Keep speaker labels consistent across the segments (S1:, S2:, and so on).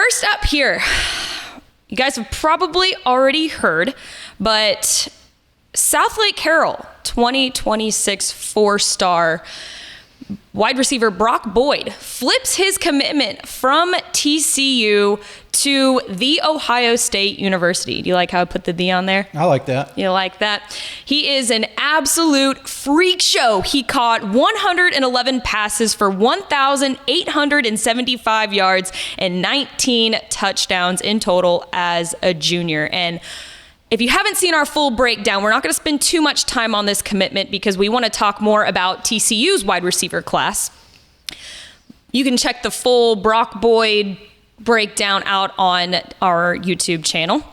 S1: first up here, you guys have probably already heard, but South Lake Carroll 2026 four-star wide receiver Brock Boyd flips his commitment from TCU to The Ohio State University. Do you like how I put the "the" on there?
S2: I like that.
S1: You like that? He is an absolute freak show. He caught 111 passes for 1,875 yards and 19 touchdowns in total as a junior. And if you haven't seen our full breakdown, we're not going to spend too much time on this commitment because we want to talk more about TCU's wide receiver class. You can check the full Brock Boyd breakdown out on our YouTube channel.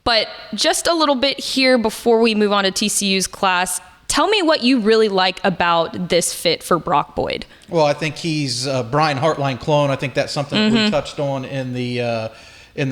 S1: But just a little bit here before we move on to TCU's class, tell me what you really like about this fit for Brock Boyd.
S2: Well, I think he's a Brian Hartline clone. I think that's something we touched on in the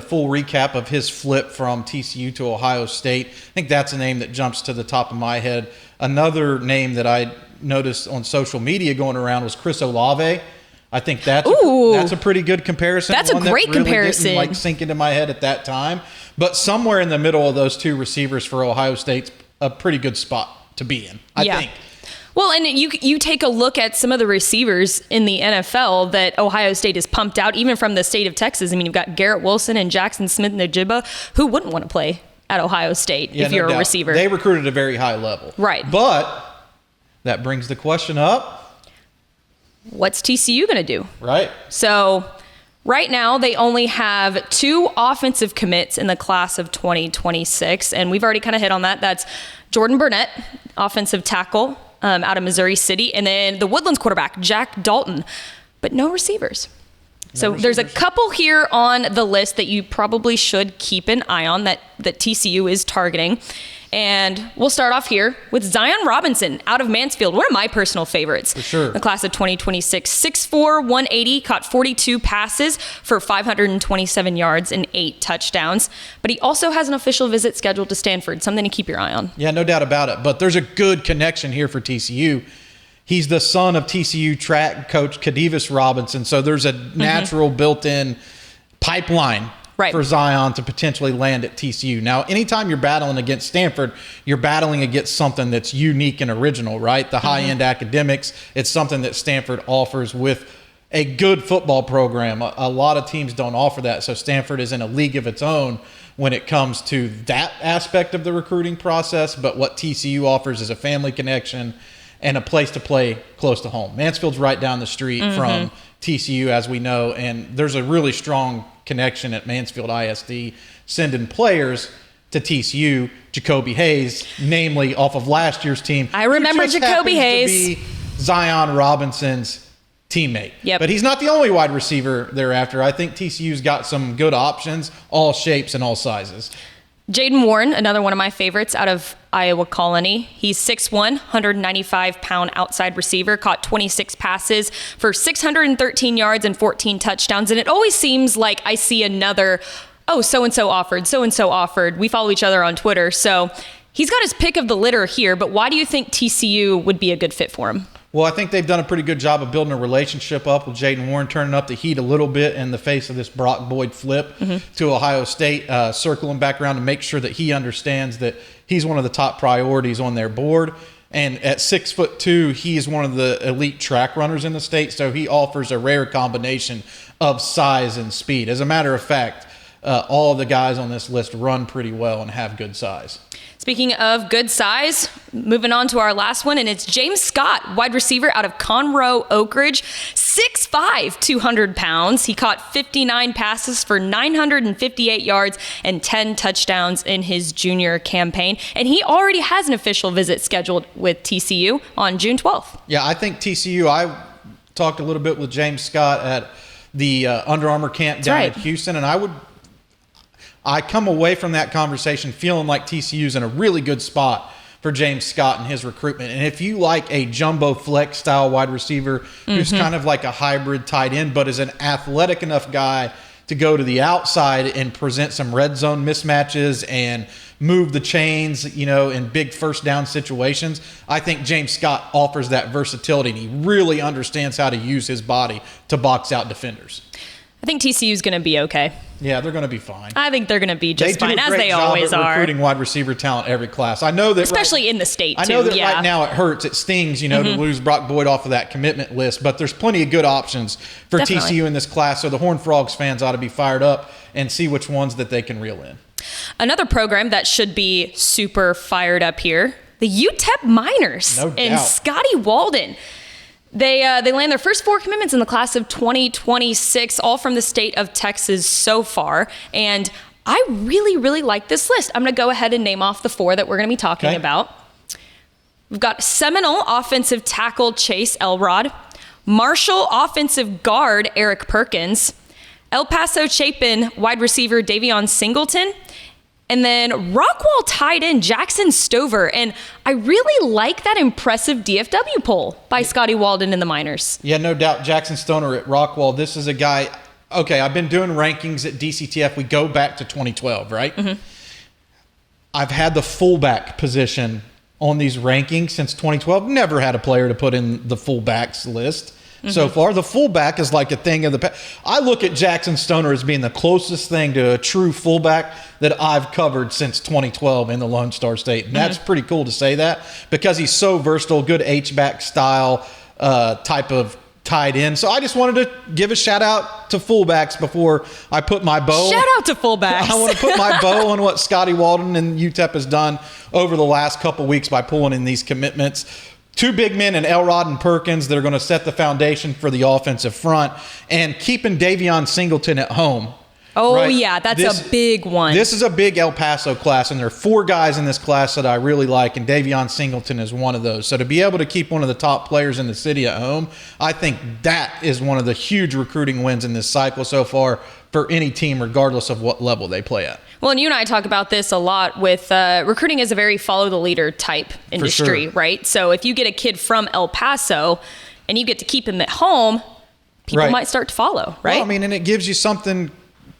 S2: full recap of his flip from TCU to Ohio State. I think that's a name that jumps to the top of my head. Another name that I noticed on social media going around was Chris Olave. I think that's a pretty good comparison.
S1: That's a great comparison.
S2: Didn't sink into my head at that time. But somewhere in the middle of those two receivers for Ohio State's a pretty good spot to be in, I think.
S1: Well, and you take a look at some of the receivers in the NFL that Ohio State has pumped out, even from the state of Texas. I mean, you've got Garrett Wilson and Jackson Smith-Njigba. Who wouldn't want to play at Ohio State if you're a receiver?
S2: They recruited at a very high level.
S1: Right.
S2: But that brings the question up.
S1: What's TCU going to do?
S2: Right.
S1: So right now, they only have 2 offensive commits in the class of 2026, and we've already kind of hit on that. That's Jordan Burnett, offensive tackle out of Missouri City, and then the Woodlands quarterback, Jack Dalton, but no receivers. There's a couple here on the list that you probably should keep an eye on that TCU is targeting. And we'll start off here with Zion Robinson out of Mansfield, one of my personal favorites.
S2: For sure.
S1: The class of 2026, 6'4", 180, caught 42 passes for 527 yards and 8 touchdowns. But he also has an official visit scheduled to Stanford, something to keep your eye on.
S2: Yeah, no doubt about it. But there's a good connection here for TCU. He's the son of TCU track coach Kadivus Robinson, so there's a natural built-in pipeline for Zion to potentially land at TCU. Now, anytime you're battling against Stanford, you're battling against something that's unique and original, right? The high-end academics, it's something that Stanford offers with a good football program. A lot of teams don't offer that, so Stanford is in a league of its own when it comes to that aspect of the recruiting process, but what TCU offers is a family connection and a place to play close to home. Mansfield's right down the street from TCU, as we know, and there's a really strong connection at Mansfield ISD sending players to TCU. Jacoby Hayes, namely off of last year's team.
S1: I remember Jacoby Hayes.
S2: To be Zion Robinson's teammate.
S1: Yep.
S2: But he's not the only wide receiver thereafter. I think TCU's got some good options, all shapes and all sizes.
S1: Jaden Warren, another one of my favorites out of Iowa Colony. He's 6'1", 195-pound outside receiver, caught 26 passes for 613 yards and 14 touchdowns. And it always seems like I see another, so-and-so offered. We follow each other on Twitter. So he's got his pick of the litter here, but why do you think TCU would be a good fit for him?
S2: Well, I think they've done a pretty good job of building a relationship up with Jaden Warren, turning up the heat a little bit in the face of this Brock Boyd flip to Ohio State, circling back around to make sure that he understands that he's one of the top priorities on their board. And at 6'2", he is one of the elite track runners in the state, so he offers a rare combination of size and speed. As a matter of fact, all of the guys on this list run pretty well and have good size.
S1: Speaking of good size, moving on to our last one, and it's James Scott, wide receiver out of Conroe Oak Ridge, 6'5", 200 pounds. He caught 59 passes for 958 yards and 10 touchdowns in his junior campaign. And he already has an official visit scheduled with TCU on June 12th.
S2: Yeah, I think TCU, I talked a little bit with James Scott at the Under Armour camp down at Houston, and I come away from that conversation feeling like TCU's in a really good spot for James Scott and his recruitment. And if you like a jumbo flex style wide receiver who's kind of like a hybrid tight end, but is an athletic enough guy to go to the outside and present some red zone mismatches and move the chains, in big first down situations, I think James Scott offers that versatility, and he really understands how to use his body to box out defenders.
S1: I think TCU is going to be okay.
S2: Yeah, they're going to be fine.
S1: I think they're going to be just fine, as they
S2: job
S1: always
S2: at
S1: are.
S2: Recruiting wide receiver talent every class. I know that,
S1: especially in the state.
S2: I know that right now it hurts, it stings, to lose Brock Boyd off of that commitment list. But there's plenty of good options for TCU in this class. So the Horned Frogs fans ought to be fired up and see which ones that they can reel in.
S1: Another program that should be super fired up here, the UTEP Miners and Scotty Walden. They land their first 4 commitments in the class of 2026, all from the state of Texas so far. And I really, really like this list. I'm going to go ahead and name off the 4 that we're going to be talking about. We've got Seminole offensive tackle Chase Elrod, Marshall offensive guard Eric Perkins, El Paso Chapin wide receiver Davion Singleton, and then Rockwall tight end Jackson Stover. And I really like that impressive DFW poll by Scotty Walden and the Miners.
S2: Yeah, no doubt. Jackson Stoner at Rockwall. This is a guy, okay, I've been doing rankings at DCTF. We go back to 2012, right? Mm-hmm. I've had the fullback position on these rankings since 2012. Never had a player to put in the fullbacks list. So far, the fullback is like a thing of the past. I look at Jackson Stoner as being the closest thing to a true fullback that I've covered since 2012 in the Lone Star State. And that's pretty cool to say that because he's so versatile, good H-back style type of tight end. So I just wanted to give a shout out to fullbacks before I put my bow.
S1: Shout out to fullbacks.
S2: I want to put my bow on what Scotty Walden and UTEP has done over the last couple weeks by pulling in these commitments. 2 big men in Elrod and Perkins that are going to set the foundation for the offensive front and keeping Davion Singleton at home.
S1: Oh, right? Yeah, that's a big one.
S2: This is a big El Paso class, and there are 4 guys in this class that I really like, and Davion Singleton is one of those. So to be able to keep one of the top players in the city at home, I think that is one of the huge recruiting wins in this cycle so far for any team, regardless of what level they play at.
S1: Well, and you and I talk about this a lot with recruiting is a very follow the leader type industry, right? So if you get a kid from El Paso and you get to keep him at home, people might start to follow, right?
S2: Well, I mean, and it gives you something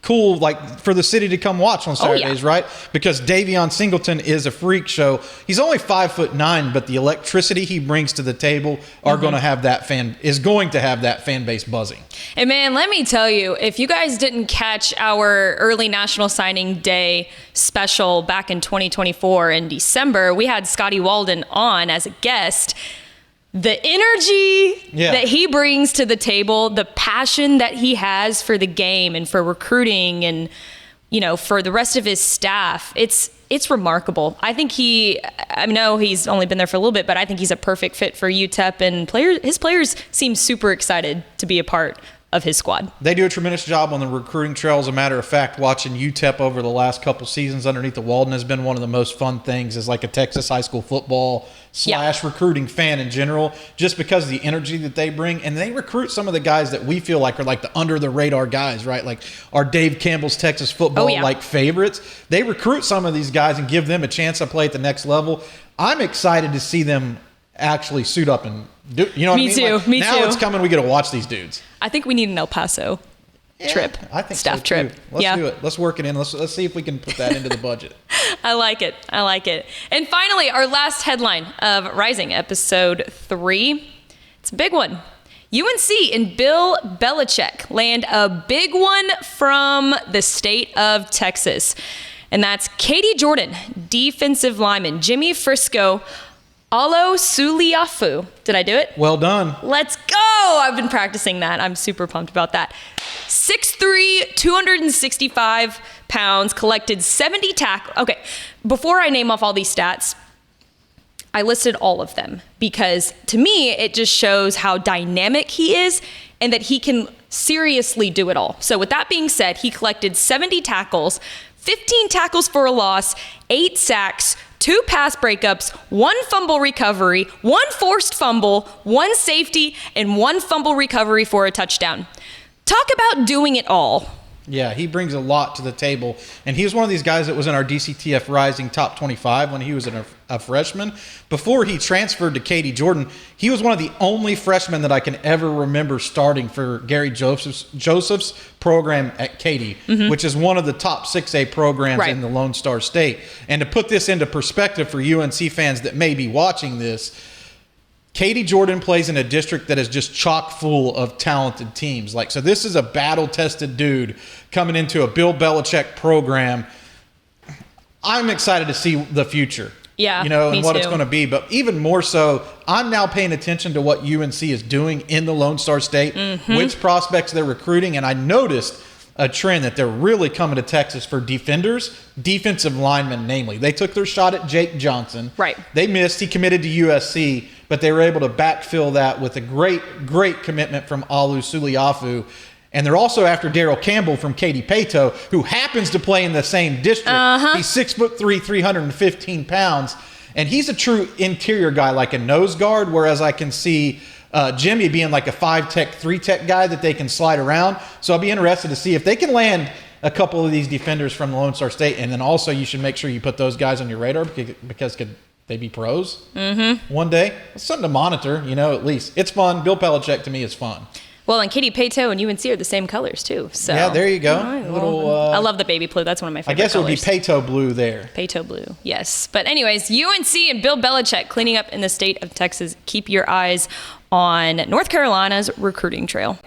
S2: cool, like for the city to come watch on Saturdays, right? Because Davion Singleton is a freak show. He's only 5'9", but the electricity he brings to the table are going to have that fan base buzzing.
S1: And man, let me tell you, if you guys didn't catch our early National Signing Day special back in 2024 in December, we had Scotty Walden on as a guest. The energy that he brings to the table, the passion that he has for the game and for recruiting and, for the rest of his staff, it's remarkable. I think I know he's only been there for a little bit, but I think he's a perfect fit for UTEP, and his players seem super excited to be a part of his squad.
S2: They do a tremendous job on the recruiting trail. As a matter of fact, watching UTEP over the last couple seasons underneath the Walden has been one of the most fun things as like a Texas high school football / recruiting fan in general, just because of the energy that they bring. And they recruit some of the guys that we feel like are like the under the radar guys, right? Like our Dave Campbell's Texas football like favorites. They recruit some of these guys and give them a chance to play at the next level. I'm excited to see them actually suit up and do, you know what I mean?
S1: Me too.
S2: Now it's coming. We get to watch these dudes.
S1: I think we need an El Paso trip.
S2: I think
S1: staff
S2: so
S1: trip.
S2: Let's do it. Let's work it in. Let's see if we can put that into the budget.
S1: I like it. And finally, our last headline of Rising, episode 3. It's a big one. UNC and Bill Belichick land a big one from the state of Texas. And that's Katie Jordan, defensive lineman, Jimmy Frisco, Alo Suliafu. Did I do it?
S2: Well done.
S1: Let's go. I've been practicing that. I'm super pumped about that. 6'3", 265 pounds, collected 70 tackles. Okay, before I name off all these stats, I listed all of them because to me, it just shows how dynamic he is and that he can seriously do it all. So with that being said, he collected 70 tackles, 15 tackles for a loss, 8 sacks, 2 pass breakups, 1 fumble recovery, 1 forced fumble, 1 safety, and 1 fumble recovery for a touchdown. Talk about doing it all.
S2: Yeah, he brings a lot to the table. And he was one of these guys that was in our DCTF Rising Top 25 when he was a freshman. Before he transferred to Katie Jordan, he was one of the only freshmen that I can ever remember starting for Gary Joseph's program at Katy, which is one of the top 6A programs in the Lone Star State. And to put this into perspective for UNC fans that may be watching this, Katie Jordan plays in a district that is just chock full of talented teams. So this is a battle-tested dude coming into a Bill Belichick program. I'm excited to see the future.
S1: Yeah,
S2: and what it's going to be. But even more so, I'm now paying attention to what UNC is doing in the Lone Star State, which prospects they're recruiting. And I noticed a trend that they're really coming to Texas for defenders, defensive linemen, namely. They took their shot at Jake Johnson.
S1: Right.
S2: They missed. He committed to USC, but they were able to backfill that with a great commitment from Alu Suliafu. And they're also after Daryl Campbell from Katy Pato, who happens to play in the same district. He's 6'3", 315 pounds. And he's a true interior guy, like a nose guard, whereas I can see Jimmy being like a 5-tech, 3-tech guy that they can slide around. So I'll be interested to see if they can land a couple of these defenders from the Lone Star State. And then also you should make sure you put those guys on your radar because could they be pros one day? It's something to monitor, at least. It's fun. Bill Belichick to me is fun.
S1: Well, and Katy Pato and UNC are the same colors too. So
S2: yeah, there you go.
S1: I love the baby blue. That's one of my favorite
S2: colors. I guess
S1: colors.
S2: it would be Pato blue there.
S1: Pato blue, yes. But anyways, UNC and Bill Belichick cleaning up in the state of Texas. Keep your eyes on North Carolina's recruiting trail.